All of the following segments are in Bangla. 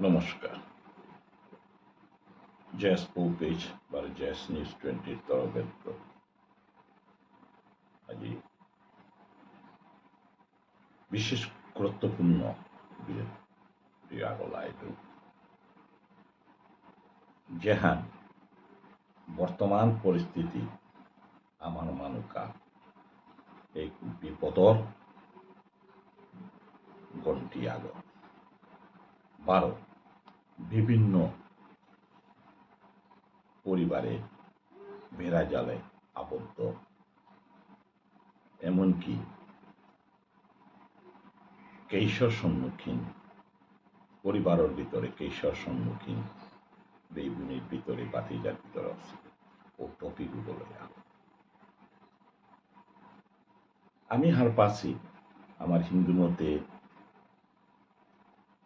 নমস্কার। জেএস পেজ বা জেএস নিউজ 20 তরফের আজি বিশেষ গুরুত্বপূর্ণ বিয়াগলাইটো যেহান বর্তমান পরিস্থিতি আমার মানুকা এই বিপদর গন্টি আগ বারো বিভিন্ন পরিবারে ভেড়া জালে আবদ্ধ, এমনকি কৈশোর সম্মুখীন পরিবারের ভিতরে কৈশোর সম্মুখীন বেগুনির ভিতরে বাতিজার ভিতরে আছে ও টপিকগুলো আমি হার পাচ্ছি আমার হিন্দু মতে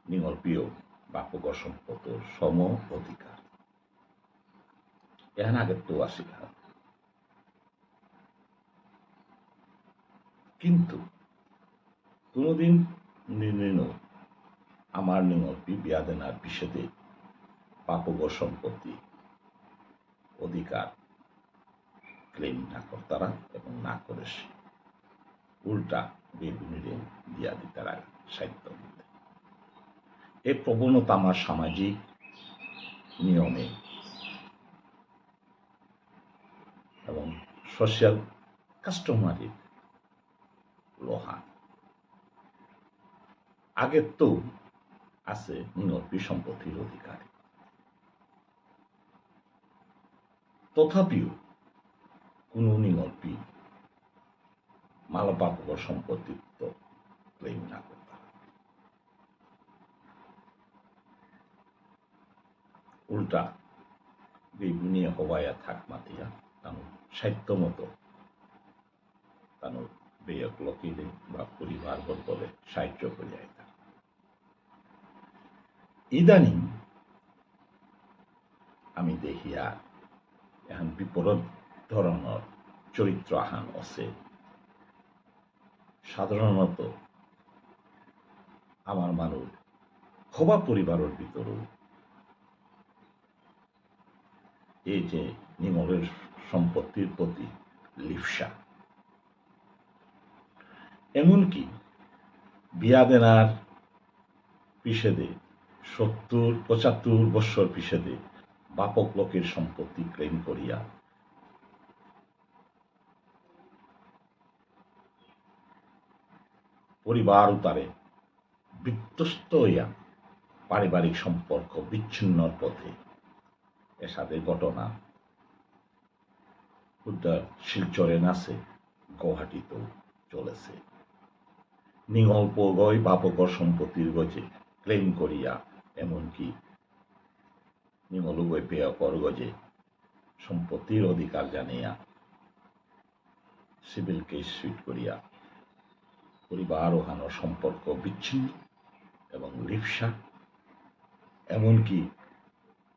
নিগল্পীয় বাপক সম্পদ সম অধিকার এখানে আগে তো আসিল কিন্তু কোনোদিন নির্ণয় আমার নিগল্পী বিয়াদেনার বিষেদে বাপক সম্পত্তি অধিকার ক্লেম না করতারা এবং না করে উল্টা বেগুনিরে দিয়া দিতারা সাহিত্য মধ্যে এই প্রবণতা আমার সামাজিক নিয়মে এবং সোশ্যাল কাস্টমারি লোহা আগের তো আছে নিগল্পী সম্পত্তির অধিকার, তথাপিও কোনো নিগল্পী মালবাপক সম্পত্তিত্ব ক্লেম না করতে উল্টা বেগুনি হওয়ায়া থাক মাতিয়া তানো সাহিত্য মতো তানো বেয়ক লকিলে বা পরিবার বলে সাহায্য করিয়া ইদানিং আমি দেখিয়া এখন বিপরীত ধরনের চরিত্র আহান আছে। সাধারণত আমার মানুষ হবা পরিবারের ভিতরেও এই যে নিমলের সম্পত্তির প্রতি লিপসা, এমনকি বিয়া দেনার পিছেদে 70-75 বৎসর পিছেদে বাপক লোকের সম্পত্তি ক্লেম করিয়া পরিবার উতারে বিধ্বস্ত হইয়া পারিবারিক সম্পর্ক বিচ্ছিন্নর পথে এসাদের ঘটনা শিলচরে নাচে গৌহাটিতেও চলেছে। নিগল্প গয় বাপকর সম্পত্তির গজে ক্লেম করিয়া এমনকি নিগলুগয় বেয়কর গজে সম্পত্তির অধিকার জানিয়া সিভিল কেস সুইট করিয়া পরিবার ওহানোর সম্পর্ক বিচ্ছিন্ন এবং লিপসা, এমনকি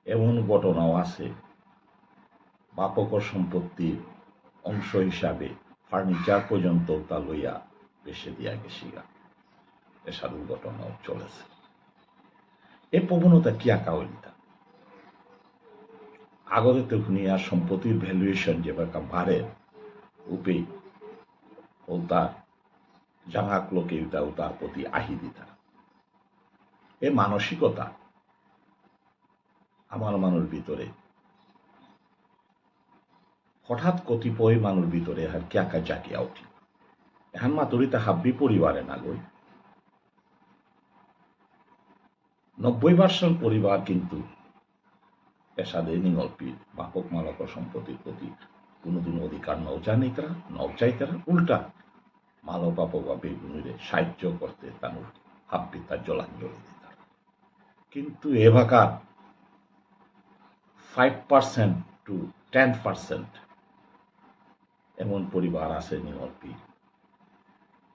এমন ঘটনাও আছে বাপকর সম্পত্তির অংশ হিসাবে ফার্নিচার পর্যন্ত তা লইয়া বেশি দিয়া গেছিগা, এসব ঘটনাও চলেছে। এই প্রবণতা কি আঁকা হইতা আগতে তখনিয়া সম্পত্তির ভ্যালুয়েশন যেভাবে বাড়ে উপে ও তার জাঙাক লোকে তার প্রতি আহি দিতা এ মানসিকতা আমার মানুষ ভিতরে হঠাৎ কতিপয় মানুষ ভিতরে আর ক্যাকা জাগিয়া উঠি এখন মাতুরিতে হাব্বি পরিবারে না গই 90% পরিবার কিন্তু পেশাদের নিগল্পীর বাপক মালকর সম্পত্তির প্রতি কোনোদিন অধিকার নৌচাইতারা উল্টা মালক বাপক বা বেগুনিরে সাহায্য করতে তানুর হাব্বি তার জলাঞ্জলি দিতার। কিন্তু এ ভাকা 5% to 10% এমন পরিবার আছে নিগল্পী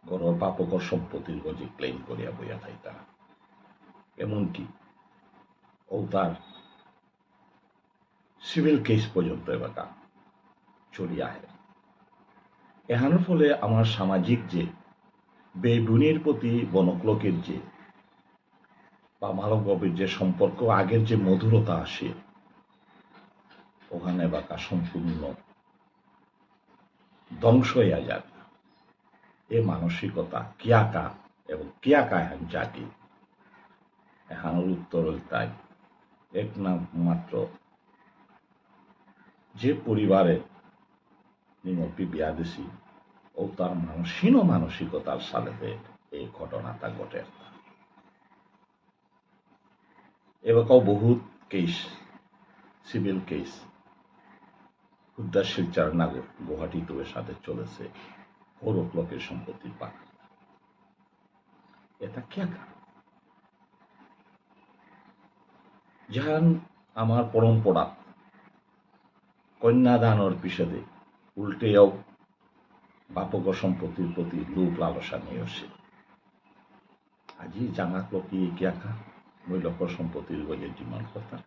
গড়র বাপকর সম্পত্তির গজে ক্লেম করিয়া বইয়া থাই তারা, এমনকি ও তার সিভিল কেস পর্যন্ত এবাকা চলিয়া আহে। এহানোর ফলে আমার সামাজিক যে বেগুনির প্রতি বনকলোকের যে বা মালক বাপের যে সম্পর্ক আগের যে মধুরতা আসে ওখানে বাঁকা সম্পূর্ণ ধ্বংস হইয়া যাক এ মানসিকতা কিয়াকা এবং কিয়াকা এখন জাতি এখানোর উত্তর তাই এক না মাত্র যে পরিবারে নিমপি বিয়া দিছি ও তার মানসিকতার সাথে এই ঘটনাটা ঘটে এবারও বহুত কেস সিভিল কেস হুদ্দার শিলচার নাগর গুয়াহাটি টুয়ের সাথে চলেছে পৌরক লোকের সম্পত্তির পাক এটা কিয়াকা যাহান আমার পরম্পরা কন্যাদানের পিছনে উল্টেও বাপক সম্পত্তির প্রতি লোভ লালসা নিয়ে আসে আজি জাঙাক লোকি কিয়াকা মই লোকৰ সম্পত্তিৰ গজে ডিমান্ড করতাম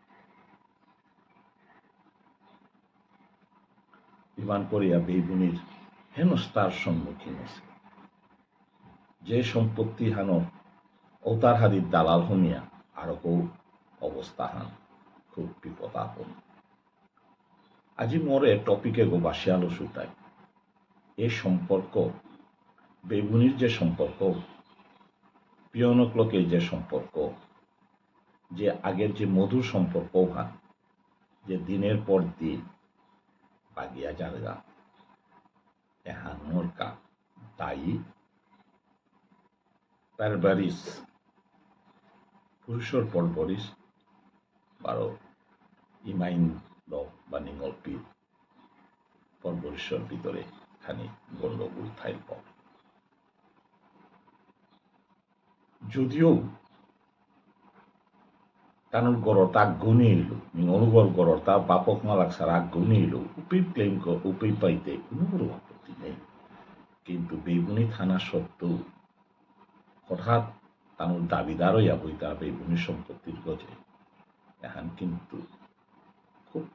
ডিমান্ড করিয়া বেইবুনির হেনস্তার সম্মুখীন আছে যে সম্পত্তি হানোর অতার হাদির দালাল হমিয়া আরো কেউ অবস্থা হান খুব বিপদাপন্ন আজি মোরে টপিকে গো বাসিয়ালো সুতাই এই সম্পর্ক বেগুনির যে সম্পর্ক পিয়নক লোকের যে সম্পর্ক যে আগের যে মধুর সম্পর্ক ভান যে দিনের পর দিন বাগিয়া জারগা এহানোর কা দায়ী পারবারিস পুরুষর পরবরিস বারো ইমাইন বা নিঙলপি পরবরিসর ভিতরে খানি গন্ডগোল থাইল যদিও কারণ গড়তা গুণে এলো অনুগর গড়তা বাপক মালাকসার গুণে এলো উপেই ক্লেম উপেই পাইতে কোনো বড় আপত্তি নেই কিন্তু বেগুনি থানা সত্ত্বেও হঠাৎ তার দাবিদার হইয়া বইতা বেগুনি সম্পত্তির গজে এখন কিন্তু খুব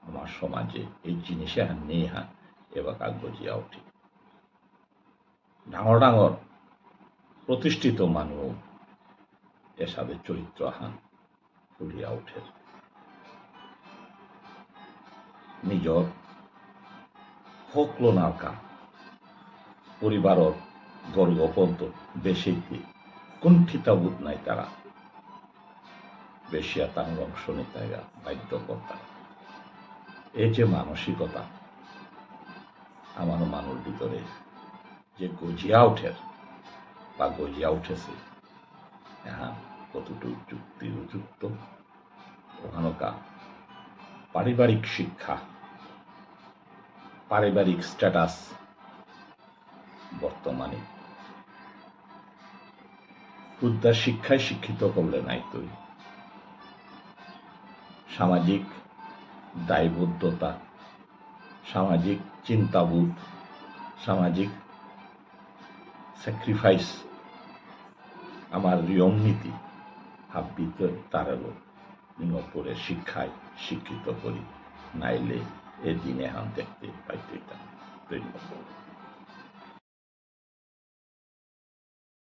আমার সমাজে এই জিনিসে এখন নেই হান এবার কাক গজিয়া উঠে ডাঙর ডাঙর প্রতিষ্ঠিত মানুষ এসাদের চরিত্র হান ফুলিয়া উঠে নিজর ফকলো নাকা পরিবারর গর্গপন্ত বেশিতে কুণ্ঠিতাবোধ নাই তারা বেশিয়া তার অংশ নিতে বাধ্যকর্তা এই যে মানসিকতা আমার মানুষ ভিতরে যে গজিয়া ওঠে বা গজিয়া উঠেছে হ্যাঁ কতটুকু যুক্তির যুক্ত ওখানকা পারিবারিক শিক্ষা পারিবারিক স্ট্যাটাস বর্তমানে ক্ষুদ্র শিক্ষায় শিক্ষিত করলে নাই তুই সামাজিক দায়বদ্ধতা সামাজিক চিন্তাবোধ সামাজিক স্যাক্রিফাইস আমার নিয়ম নীতি হাব্বিত তারালো নিমপুরে শিক্ষায় শিক্ষিত করি নাইলে এ দিনে হান দেখতে পাইতে ধন্যবাদ।